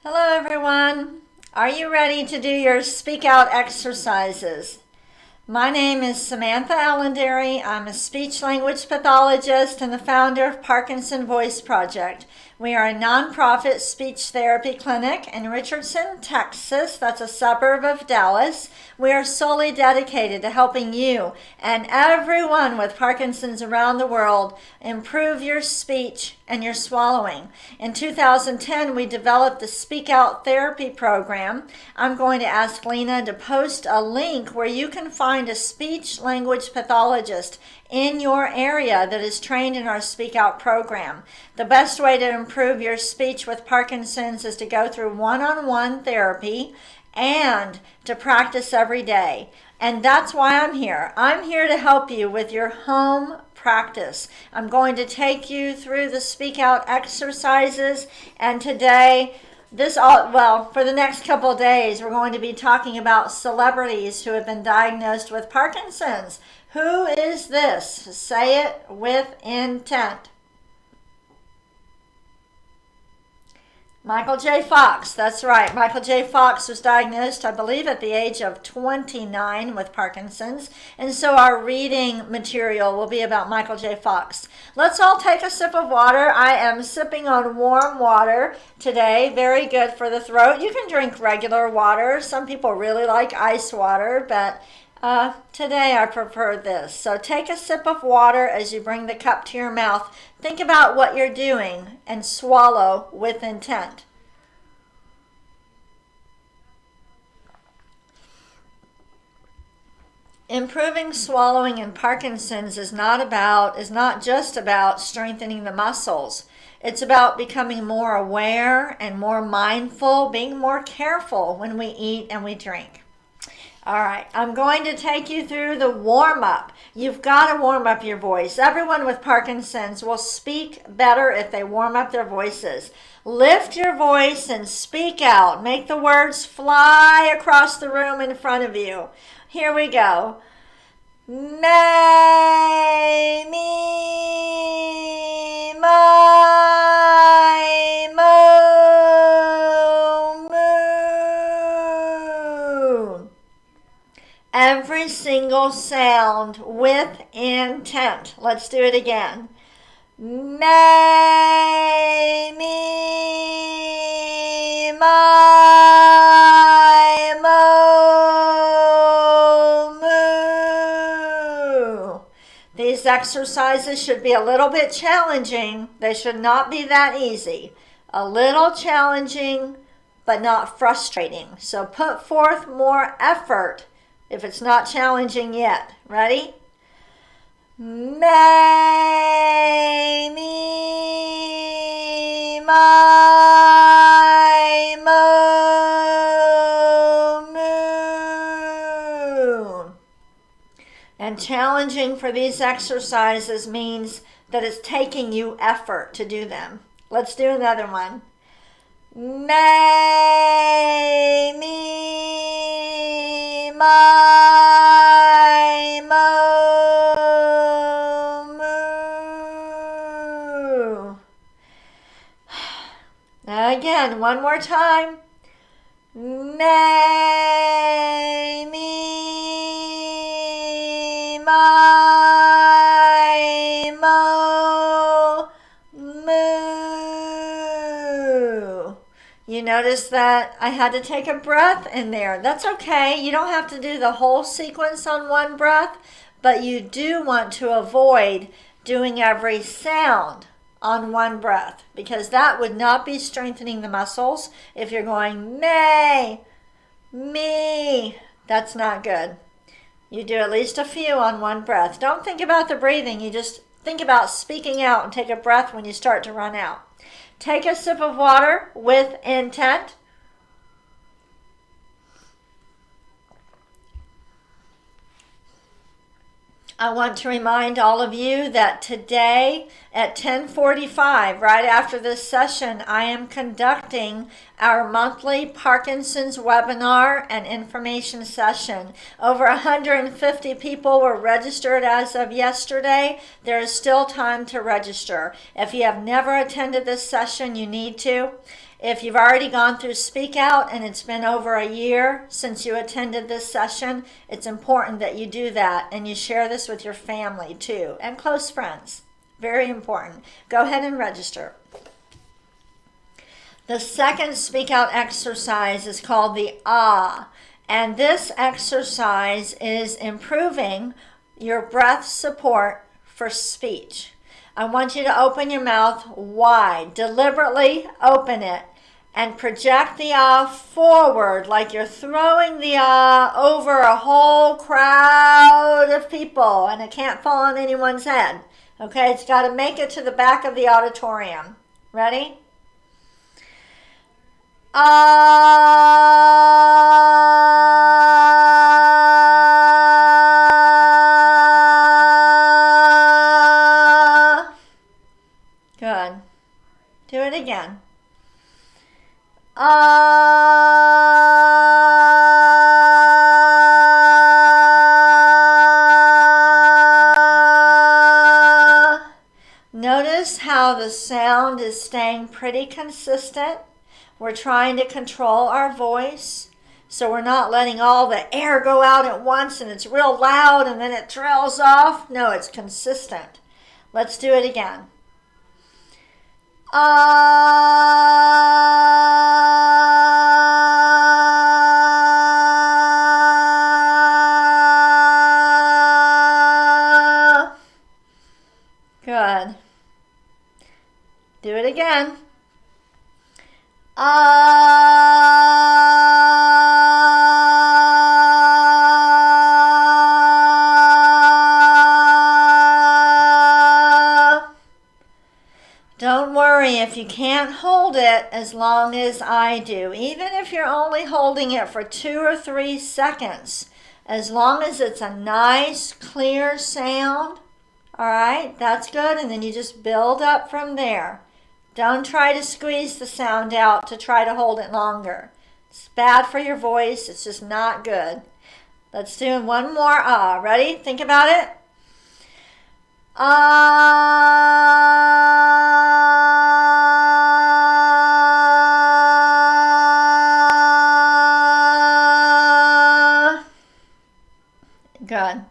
Hello everyone. Are you ready to do your speak out exercises? My name is Samantha Allendary. I'm a speech language pathologist and the founder of Parkinson Voice Project. We are a nonprofit speech therapy clinic in Richardson, Texas. That's a suburb of Dallas. We are solely dedicated to helping you and everyone with Parkinson's around the world improve your speech and your swallowing. In 2010, we developed the Speak Out Therapy program. I'm going to ask Lena to post a link where you can find a speech language pathologist in your area that is trained in our Speak Out program. The best way to improve your speech with Parkinson's is to go through one-on-one therapy and to practice every day. And that's why I'm here. I'm here to help you with your home practice. I'm going to take you through the Speak Out exercises, and today, for the next couple of days, we're going to be talking about celebrities who have been diagnosed with Parkinson's. Who is this? Say it with intent. Michael J. Fox, that's right. Michael J. Fox was diagnosed, I believe, at the age of 29 with Parkinson's. And so our reading material will be about Michael J. Fox. Let's all take a sip of water. I am sipping on warm water today. Very good for the throat. You can drink regular water. Some people really like ice water, but today I prefer this. So take a sip of water as you bring the cup to your mouth. Think about what you're doing and swallow with intent. Improving swallowing in Parkinson's is not just about strengthening the muscles. It's about becoming more aware and more mindful, being more careful when we eat and we drink. All right, I'm going to take you through the warm-up. You've got to warm up your voice. Everyone with Parkinson's will speak better if they warm up their voices. Lift your voice and speak out. Make the words fly across the room in front of you. Here we go. May, me, my, mo, moo. Every single sound with intent. Let's do it again. May, me, my, mo, moo. These exercises should be a little bit challenging. They should not be that easy. A little challenging, but not frustrating. So put forth more effort if it's not challenging yet. Ready? May, me, my, mo, moo. And challenging for these exercises means that it's taking you effort to do them. Let's do another one. May, me, my, mo, moo. Again, one more time. May, me, my, mo, moo. You notice that I had to take a breath in there. That's okay. You don't have to do the whole sequence on one breath, but you do want to avoid doing every sound on one breath, because that would not be strengthening the muscles. If you're going may, me, that's not good. You do at least a few on one breath. Don't think about the breathing. You just think about speaking out and take a breath when you start to run out. Take a sip of water with intent. I want to remind all of you that today at 10:45, right after this session, I am conducting our monthly Parkinson's webinar and information session. Over 150 people were registered as of yesterday. There is still time to register. If you have never attended this session, you need to. If you've already gone through Speak Out and it's been over a year since you attended this session, it's important that you do that and you share this with your family too and close friends. Very important. Go ahead and register. The second Speak Out exercise is called the Ah, and this exercise is improving your breath support for speech. I want you to open your mouth wide, deliberately open it, and project the ah forward like you're throwing the ah over a whole crowd of people, and it can't fall on anyone's head. Okay, it's got to make it to the back of the auditorium. Ready? Ah. Good. Do it again. Notice how the sound is staying pretty consistent. We're trying to control our voice, so we're not letting all the air go out at once and it's real loud and then it trails off. No, it's consistent. Let's do it again. Good. Do it again. Don't worry if you can't hold it as long as I do. Even if you're only holding it for 2 or 3 seconds, as long as it's a nice, clear sound, all right, that's good. And then you just build up from there. Don't try to squeeze the sound out to try to hold it longer. It's bad for your voice. It's just not good. Let's do one more ah. Ready? Think about it. Ah. Good.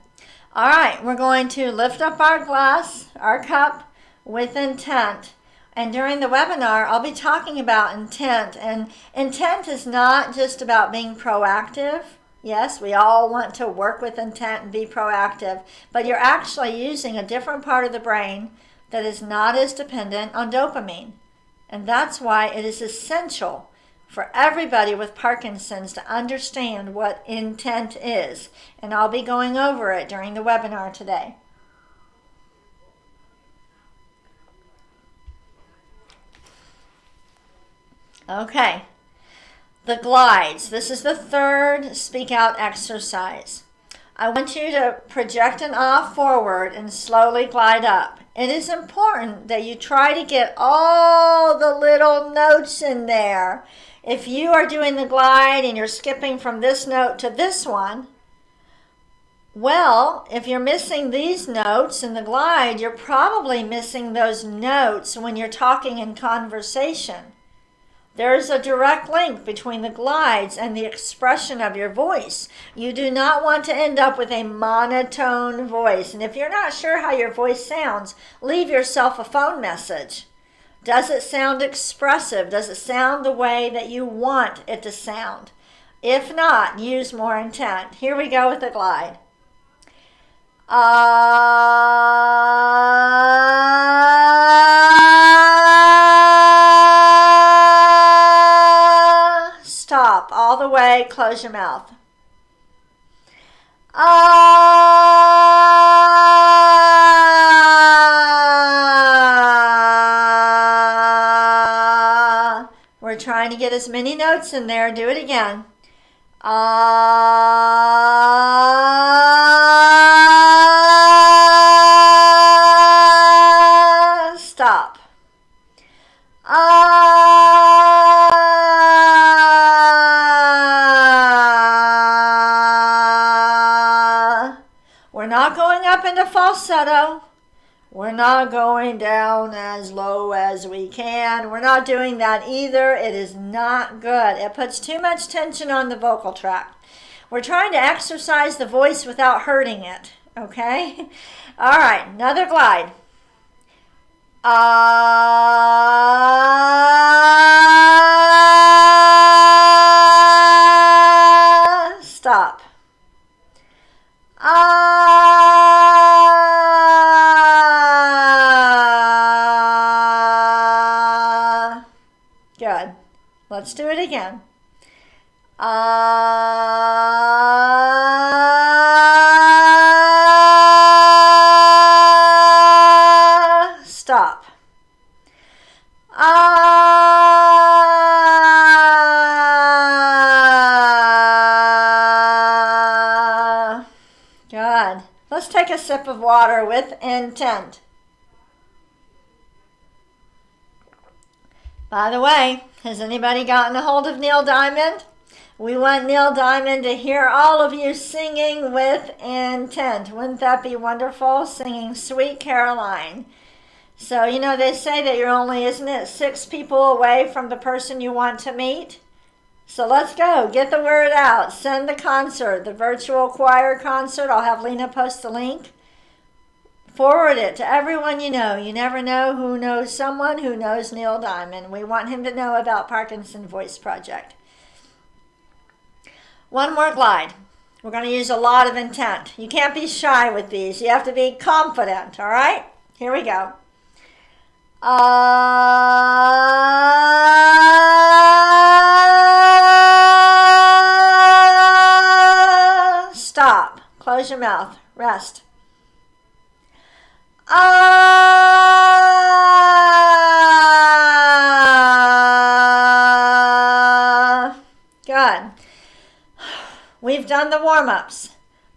All right, we're going to lift up our glass, our cup, with intent. And during the webinar, I'll be talking about intent. And intent is not just about being proactive. Yes, we all want to work with intent and be proactive, but you're actually using a different part of the brain that is not as dependent on dopamine. And that's why it is essential for everybody with Parkinson's to understand what intent is. And I'll be going over it during the webinar today. Okay, the glides. This is the third Speak Out exercise. I want you to project an ah forward and slowly glide up. It is important that you try to get all the little notes in there. If you are doing the glide and you're skipping from this note to this one, well, if you're missing these notes in the glide, you're probably missing those notes when you're talking in conversation. There's a direct link between the glides and the expression of your voice. You do not want to end up with a monotone voice. And if you're not sure how your voice sounds, leave yourself a phone message. Does it sound expressive? Does it sound the way that you want it to sound? If not, use more intent. Here we go with the glide. Stop all the way, close your mouth. We're trying to get as many notes in there. Do it again. Stop. We're not going up into falsetto. We're not going down as low as we can. We're not doing that either. It is not good. It puts too much tension on the vocal tract. We're trying to exercise the voice without hurting it, okay? All right, another glide. Stop. Good. Let's do it again. Stop. Good. Let's take a sip of water with intent. By the way, has anybody gotten a hold of Neil Diamond? We want Neil Diamond to hear all of you singing with intent. Wouldn't that be wonderful? Singing Sweet Caroline. So, you know, they say that you're only, isn't it, 6 people away from the person you want to meet? So let's go. Get the word out. Send the concert, the virtual choir concert. I'll have Lena post the link. Forward it to everyone you know. You never know who knows someone who knows Neil Diamond. We want him to know about Parkinson Voice Project. One more glide. We're going to use a lot of intent. You can't be shy with these. You have to be confident, all right? Here we go. Stop. Close your mouth. Rest. Good. We've done the warm-ups,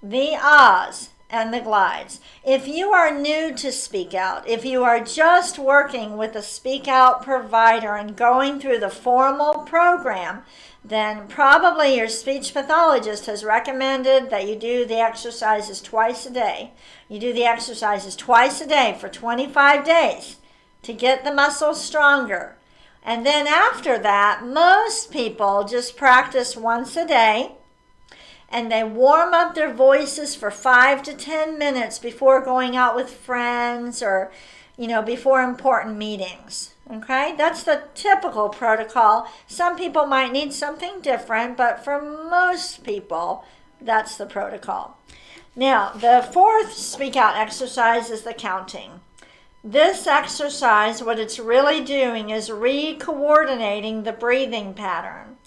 the ahs, and the glides. If you are new to Speak Out, if you are just working with a Speak Out provider and going through the formal program, then probably your speech pathologist has recommended that you do the exercises twice a day. You do the exercises twice a day for 25 days to get the muscles stronger. And then after that, most people just practice once a day, and they warm up their voices for 5 to 10 minutes before going out with friends or, you know, before important meetings. Okay, that's the typical protocol. Some people might need something different, but for most people, that's the protocol. Now, the fourth Speak Out exercise is the counting. This exercise, what it's really doing is re-coordinating the breathing pattern.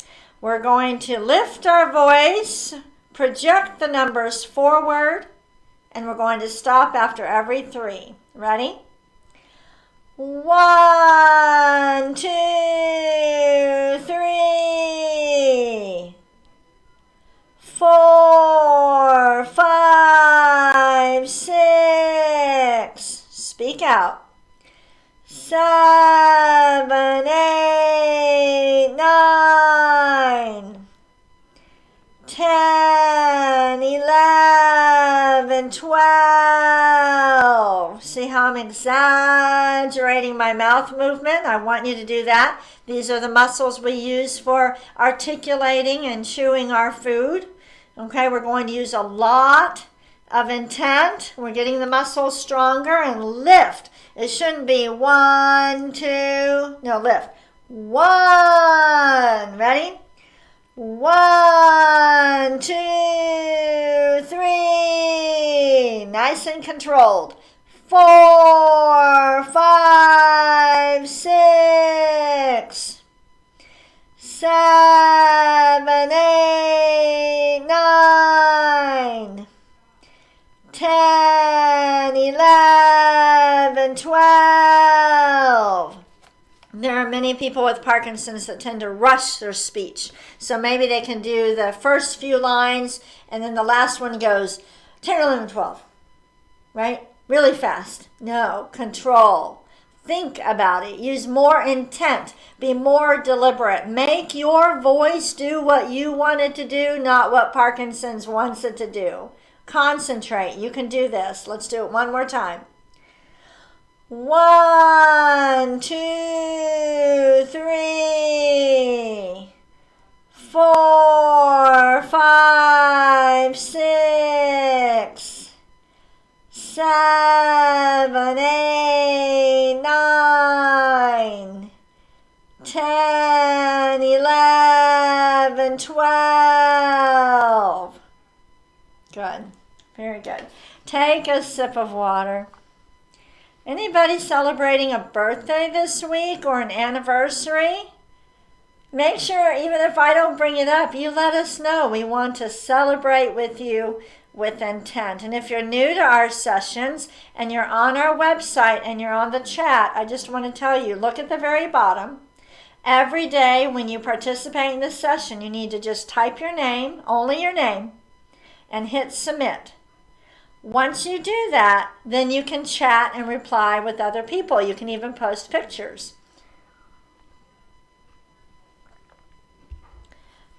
We're going to lift our voice, project the numbers forward, and we're going to stop after every 3. Ready? 1, 2, 3, 4, 5, 6. Speak out. 7, 8, 9, 10, 11, 12. See how I'm exaggerating my mouth movement? I want you to do that. These are the muscles we use for articulating and chewing our food. Okay, we're going to use a lot of intent. We're getting the muscles stronger, and lift. It shouldn't be 1, 2. No, lift. 1. Ready? 1, 2, 3. Nice and controlled. 4, 5, 6, 7, 8, 9, 10, 11, 12. There are many people with Parkinson's that tend to rush their speech. So maybe they can do the first few lines and then the last one goes 10, 11, 12, right? Really fast. No, control. Think about it. Use more intent. Be more deliberate. Make your voice do what you want it to do, not what Parkinson's wants it to do. Concentrate. You can do this. Let's do it one more time. 1, 2, 3, 4, 5, 6, 7, 8, 9, 10, 11, 12. Good. Very good. Take a sip of water. Anybody celebrating a birthday this week or an anniversary? Make sure, even if I don't bring it up, you let us know. We want to celebrate with you with intent. And if you're new to our sessions and you're on our website and you're on the chat, I just want to tell you, look at the very bottom. Every day when you participate in this session, you need to just type your name, only your name, and hit submit. Once you do that, then you can chat and reply with other people. You can even post pictures.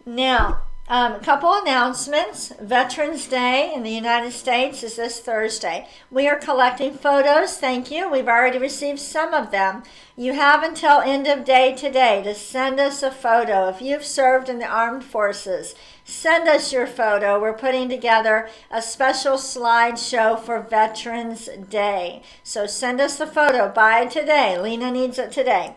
Now, a couple announcements. Veterans Day in the United States is this Thursday. We are collecting photos. Thank you. We've already received some of them. You have until end of day today to send us a photo. If you've served in the armed forces, send us your photo. We're putting together a special slideshow for Veterans Day. So send us the photo by today. Lena needs it today.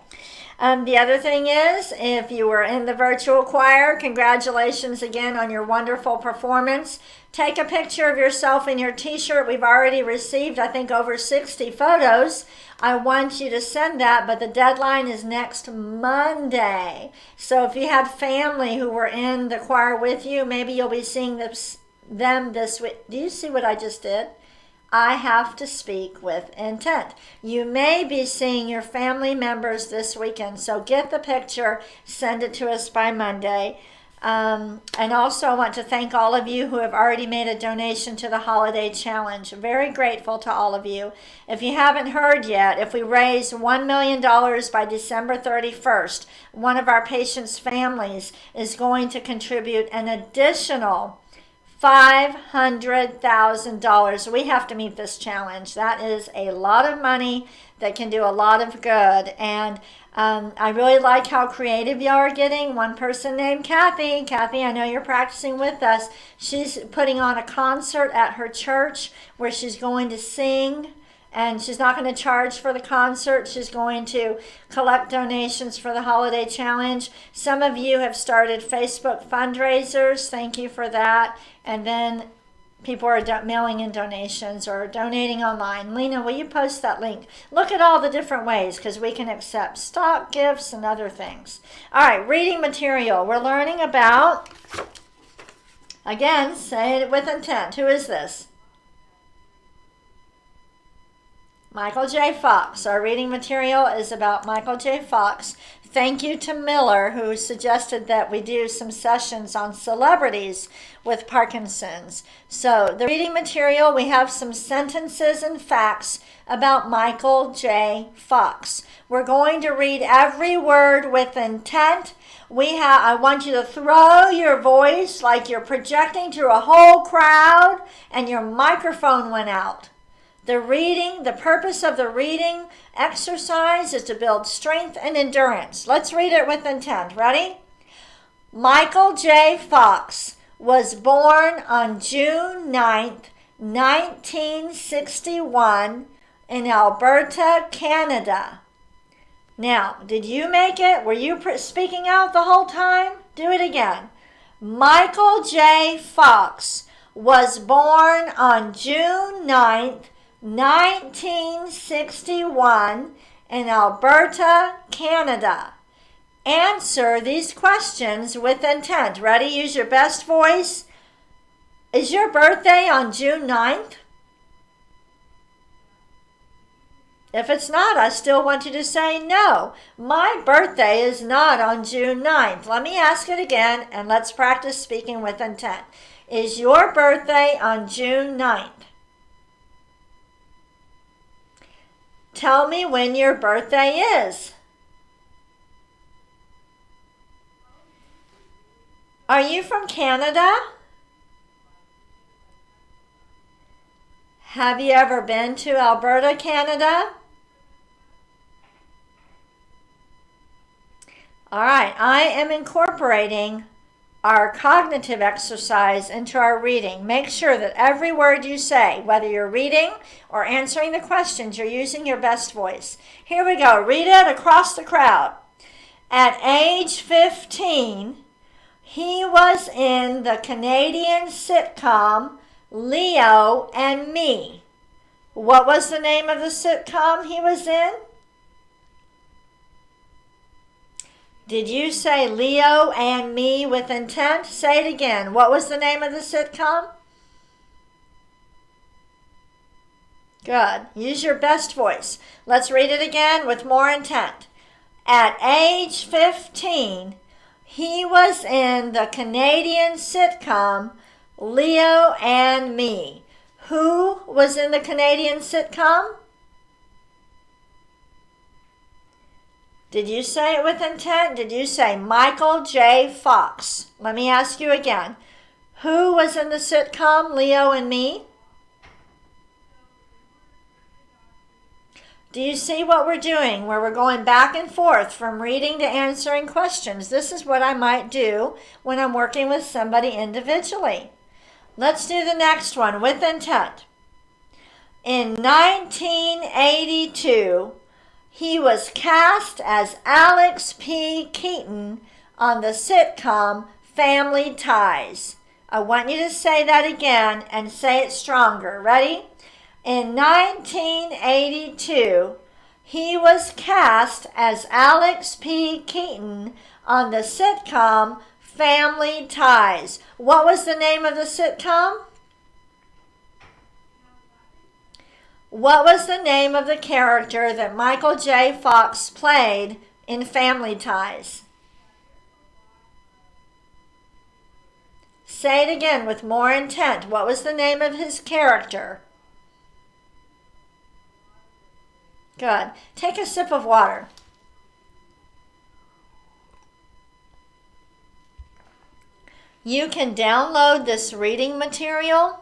The other thing is, if you were in the virtual choir, congratulations again on your wonderful performance. Take a picture of yourself in your t-shirt. We've already received, I think, over 60 photos. I want you to send that, but the deadline is next Monday. So if you had family who were in the choir with you, maybe you'll be seeing them this week. Do you see what I just did? I have to speak with intent. You may be seeing your family members this weekend, so get the picture, send it to us by Monday. And also I want to thank all of you who have already made a donation to the Holiday Challenge. Very grateful to all of you. If you haven't heard yet, if we raise $1 million by December 31st, one of our patients' families is going to contribute an additional $500,000. We have to meet this challenge. That is a lot of money that can do a lot of good. And I really like how creative y'all are getting. One person named Kathy. Kathy, I know you're practicing with us. She's putting on a concert at her church where she's going to sing. And she's not going to charge for the concert. She's going to collect donations for the Holiday Challenge. Some of you have started Facebook fundraisers. Thank you for that. And then people are mailing in donations or donating online. Lena, will you post that link? Look at all the different ways because we can accept stock gifts and other things. All right, reading material. We're learning about, again, say it with intent. Who is this? Michael J. Fox. Our reading material is about Michael J. Fox. Thank you to Miller, who suggested that we do some sessions on celebrities with Parkinson's. So the reading material, we have some sentences and facts about Michael J. Fox. We're going to read every word with intent. I want you to throw your voice like you're projecting to a whole crowd and your microphone went out. The purpose of the reading exercise is to build strength and endurance. Let's read it with intent. Ready? Michael J. Fox was born on June 9th, 1961 in Alberta, Canada. Now, did you make it? Were you speaking out the whole time? Do it again. Michael J. Fox was born on June 9th, 1961 in Alberta, Canada. Answer these questions with intent. Ready? Use your best voice. Is your birthday on June 9th? If it's not, I still want you to say no. My birthday is not on June 9th. Let me ask it again, and let's practice speaking with intent. Is your birthday on June 9th? Tell me when your birthday is. Are you from Canada? Have you ever been to Alberta, Canada? All right, I am incorporating our cognitive exercise into our reading. Make sure that every word you say, whether you're reading or answering the questions, you're using your best voice. Here we go. Read it across the crowd. At age 15, he was in the Canadian sitcom Leo and Me. What was the name of the sitcom he was in? Did you say Leo and Me with intent? Say it again. What was the name of the sitcom? Good. Use your best voice. Let's read it again with more intent. At age 15, he was in the Canadian sitcom Leo and Me. Who was in the Canadian sitcom? Did you say it with intent? Did you say Michael J. Fox? Let me ask you again. Who was in the sitcom Leo and Me? Do you see what we're doing, where we're going back and forth from reading to answering questions? This is what I might do when I'm working with somebody individually. Let's do the next one with intent. In 1982, he was cast as Alex P. Keaton on the sitcom Family Ties. I want you to say that again and say it stronger. Ready? In 1982, he was cast as Alex P. Keaton on the sitcom Family Ties. What was the name of the sitcom? What was the name of the character that Michael J. Fox played in Family Ties? Say it again with more intent. What was the name of his character? Good. Take a sip of water. You can download this reading material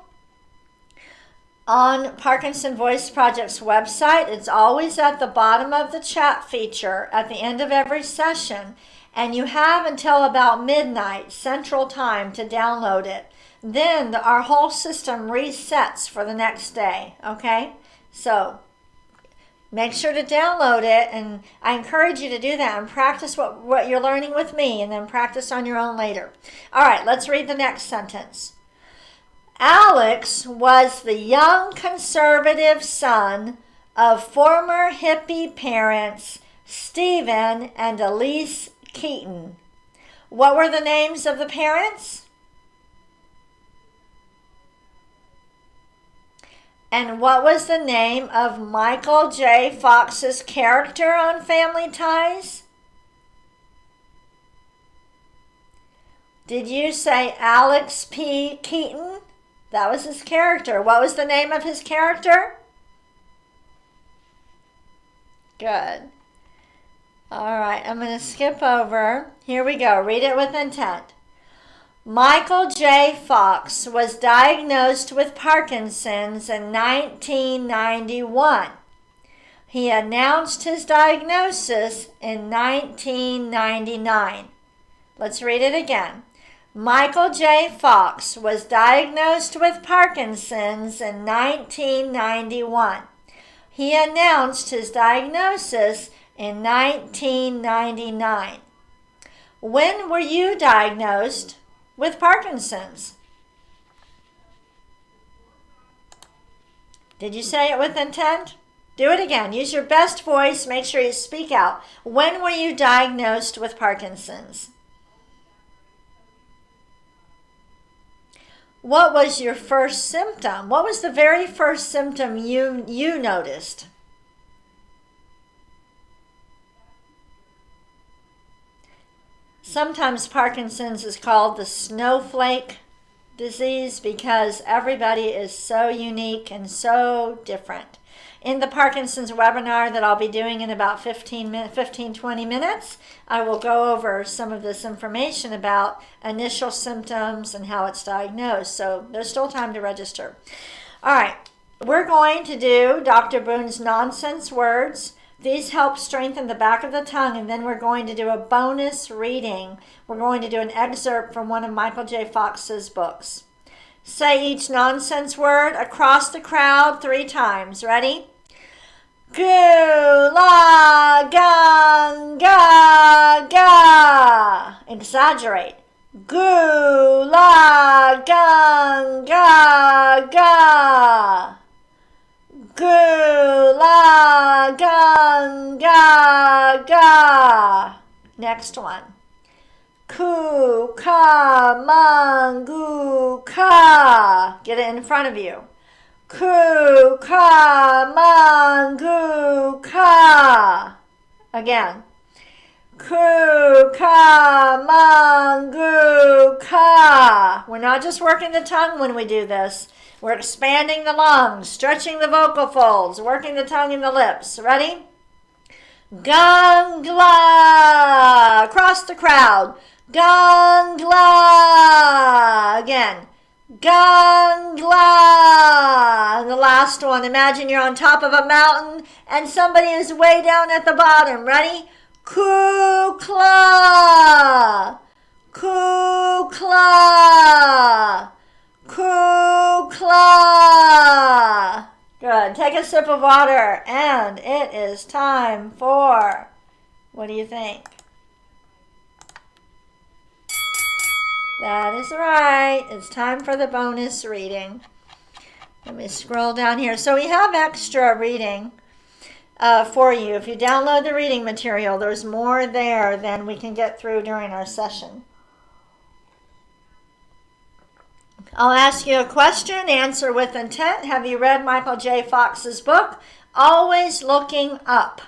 on Parkinson Voice Project's website. It's always at the bottom of the chat feature at the end of every session, and you have until about midnight Central Time to download it. Then our whole system resets for the next day, okay? So make sure to download it, and I encourage you to do that and practice what you're learning with me, and then practice on your own later. All right, let's read the next sentence. Alex was the young conservative son of former hippie parents Stephen and Elise Keaton. What were the names of the parents? And what was the name of Michael J. Fox's character on Family Ties? Did you say Alex P. Keaton? That was his character. What was the name of his character? Good. All right, I'm going to skip over. Here we go. Read it with intent. Michael J. Fox was diagnosed with Parkinson's in 1991. He announced his diagnosis in 1999. Let's read it again. Michael J. Fox was diagnosed with Parkinson's in 1991. He announced his diagnosis in 1999. When were you diagnosed with Parkinson's? Did you say it with intent? Do it again. Use your best voice. Make sure you speak out. When were you diagnosed with Parkinson's? What was your first symptom? What was the very first symptom you noticed? Sometimes Parkinson's is called the snowflake disease because everybody is so unique and so different. In the Parkinson's webinar that I'll be doing in about 20 minutes, I will go over some of this information about initial symptoms and how it's diagnosed. So there's still time to register. All right, we're going to do Dr. Boone's nonsense words. These help strengthen the back of the tongue, and then we're going to do a bonus reading. We're going to do an excerpt from one of Michael J. Fox's books. Say each nonsense word across the crowd 3 times. Ready? Gu, la, gun, ga, ga. Exaggerate. Gu, la, gun, ga, ga. Gu, la, gun, ga, ga. Next one. Ku, ka, man, gu, ka. Get it in front of you. Ku, ka, man, gu, ka. Again. Ku, ka, man, gu, ka. We're not just working the tongue when we do this. We're expanding the lungs, stretching the vocal folds, working the tongue and the lips. Ready? Gangla. Across the crowd. Gangla. Again. Gangla. And the last one. Imagine you're on top of a mountain and somebody is way down at the bottom. Ready? Kukla. Kukla. Kukla. Good. Take a sip of water, and it is time for, what do you think? That is right. It's time for the bonus reading. Let me scroll down here. So we have extra reading for you. If you download the reading material, there's more there than we can get through during our session. I'll ask you a question, answer with intent. Have you read Michael J. Fox's book, Always Looking Up?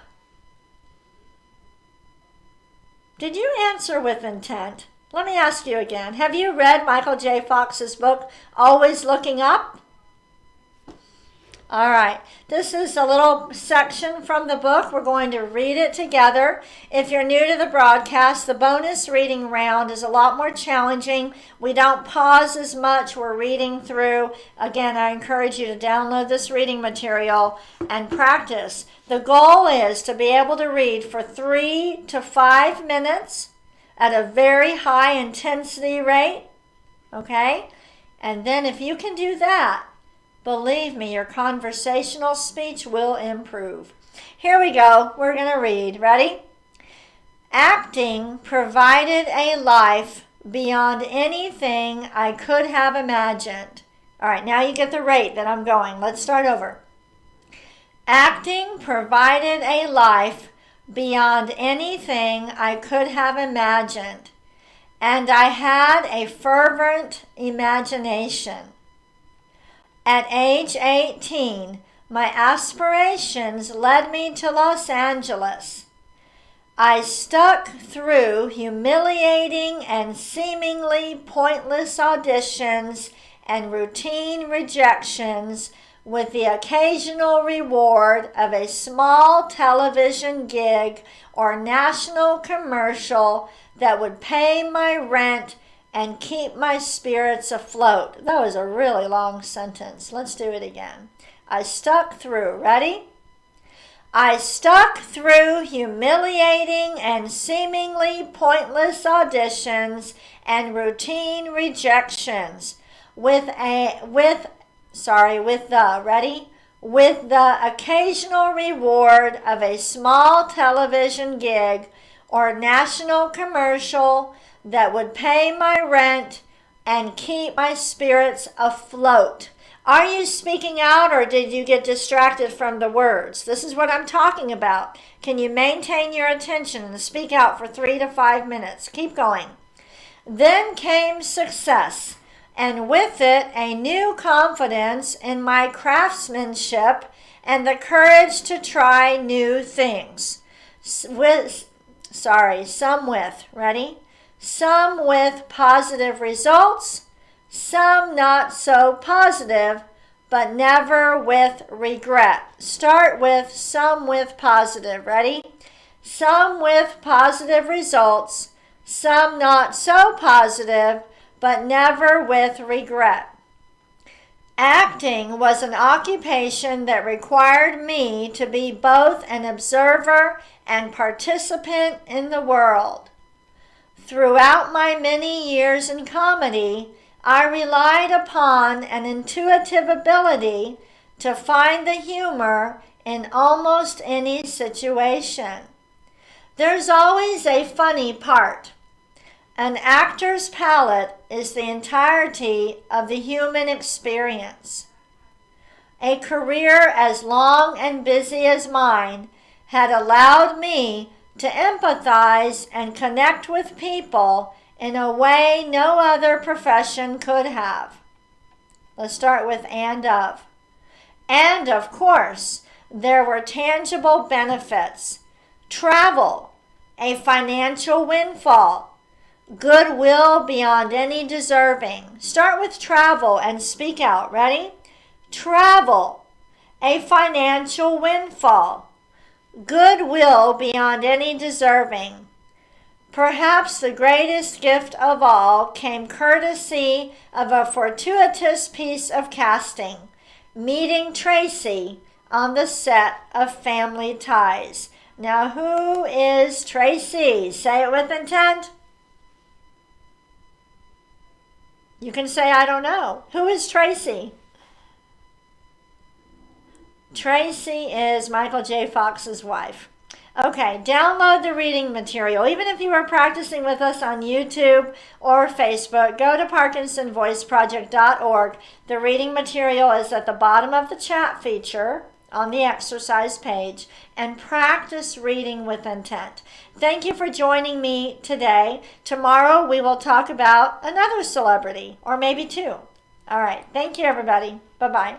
Did you answer with intent? Let me ask you again. Have you read Michael J. Fox's book, Always Looking Up? All right. This is a little section from the book. We're going to read it together. If you're new to the broadcast, the bonus reading round is a lot more challenging. We don't pause as much. We're reading through. Again, I encourage you to download this reading material and practice. The goal is to be able to read for 3 to 5 minutes at a very high intensity rate. Okay? And then if you can do that, believe me, your conversational speech will improve. Here we go. We're going to read. Ready? Acting provided a life beyond anything I could have imagined. All right, now you get the rate that I'm going. Let's start over. Acting provided a life beyond anything I could have imagined, and I had a fervent imagination. At age 18, my aspirations led me to Los Angeles. I stuck through humiliating and seemingly pointless auditions and routine rejections with the occasional reward of a small television gig or national commercial that would pay my rent and keep my spirits afloat. That was a really long sentence. Let's do it again. I stuck through. Ready? I stuck through humiliating and seemingly pointless auditions and routine rejections with the occasional reward of a small television gig or national commercial that would pay my rent and keep my spirits afloat. Are you speaking out, or did you get distracted from the words? This is what I'm talking about. Can you maintain your attention and speak out for 3 to 5 minutes? Keep going. Then came success, and with it a new confidence in my craftsmanship and the courage to try new things. Ready? some with positive results, some not so positive, but never with regret. Start with some with positive. Ready? Some with positive results, some not so positive, but never with regret. Acting was an occupation that required me to be both an observer and participant in the world. Throughout my many years in comedy, I relied upon an intuitive ability to find the humor in almost any situation. There's always a funny part. An actor's palette is the entirety of the human experience. A career as long and busy as mine had allowed me to empathize and connect with people in a way no other profession could have. Let's start with and of. And of course, there were tangible benefits. Travel, a financial windfall, goodwill beyond any deserving. Start with travel and speak out. Ready? Travel, a financial windfall, goodwill beyond any deserving. Perhaps the greatest gift of all came courtesy of a fortuitous piece of casting, meeting Tracy on the set of Family Ties. Now, who is Tracy? Say it with intent. You can say, I don't know. Who is Tracy? Tracy is Michael J. Fox's wife. Okay, download the reading material. Even if you are practicing with us on YouTube or Facebook, go to ParkinsonVoiceProject.org. The reading material is at the bottom of the chat feature on the exercise page, and practice reading with intent. Thank you for joining me today. Tomorrow we will talk about another celebrity, or maybe two. All right, thank you everybody. Bye-bye.